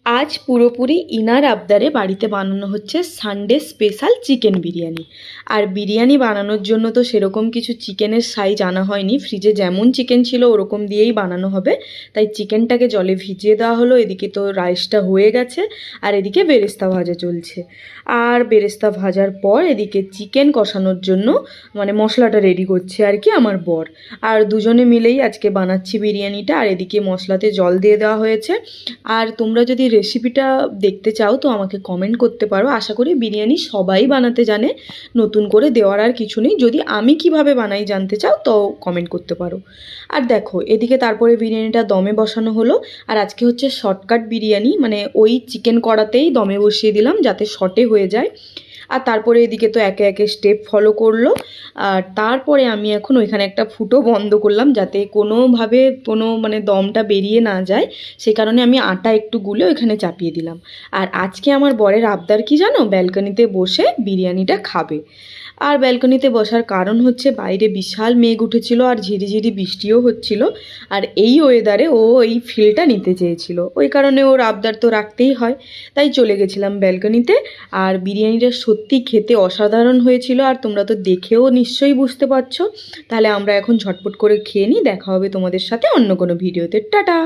আজ পুরোপুরি ইনার আবদারে বাড়িতে বানানো হচ্ছে সানডে স্পেশাল চিকেন বিরিয়ানি। আর বিরিয়ানি বানানোর জন্য তো সেরকম কিছু চিকেনের সাইজ আনা হয়নি, ফ্রিজে যেমন চিকেন ছিল ওরকম দিয়েই বানানো হবে। তাই চিকেনটাকে জলে ভিজিয়ে দেওয়া হলো, এদিকে তো রাইসটা হয়ে গেছে আর এদিকে বেরেস্তা ভাজা চলছে। আর বেরেস্তা ভাজার পর এদিকে চিকেন কষানোর জন্য মানে মশলাটা রেডি করছে আর কি আমার বর। আর দুজনে মিলেই আজকে বানাচ্ছি বিরিয়ানিটা। আর এদিকে মশলাতে জল দিয়ে দেওয়া হয়েছে। আর তোমরা যদি রেসিপিটা দেখতে চাও তো আমাকে কমেন্ট করতে পারো। আশা করি বিরিয়ানি সবাই বানাতে জানে, নতুন করে দেওয়ার আর কিছু নেই। যদি আমি কিভাবে বানাই জানতে চাও তো কমেন্ট করতে পারো। আর দেখো এদিকে তারপরে বিরিয়ানিটা দমে বসানো হলো। আর আজকে হচ্ছে শর্টকাট বিরিয়ানি, মানে ওই চিকেন কড়াতেই দমে বসিয়ে দিলাম যাতে শর্টে হয়ে যায়। আর তারপরে এদিকে তো একে একে স্টেপ ফলো করলো। আর তারপরে আমি এখন ওইখানে একটা ফুটো বন্ধ করলাম যাতে কোনোভাবে কোনো মানে দমটা বেরিয়ে না যায়, সেই কারণে আমি আটা একটু গুলে ওইখানে চাপিয়ে দিলাম। আর আজকে আমার বরের আবদার কি জানো, ব্যালকনিতে বসে বিরিয়ানিটা খাবে। আর ব্যালকনিতে বসার কারণ হচ্ছে বাইরে বিশাল মেঘ উঠেছিল আর ঝিরিঝিরি বৃষ্টিও হচ্ছিল। আর এই ওয়েদারে ও এই ফিলটা নিতে চেয়েছিল, ওই কারণে ওর আবদার তো রাখতেই হয়। তাই চলে গেছিলাম ব্যালকনিতে। আর বিরিয়ানিটা সত্যি খেতে অসাধারণ হয়েছিল, আর তোমরা তো দেখেও নিশ্চয়ই বুঝতে পারছো। তাহলে আমরা এখন ঝটপট করে খেয়ে নিই, দেখা হবে তোমাদের সাথে অন্য কোনো ভিডিওতে। টাটা।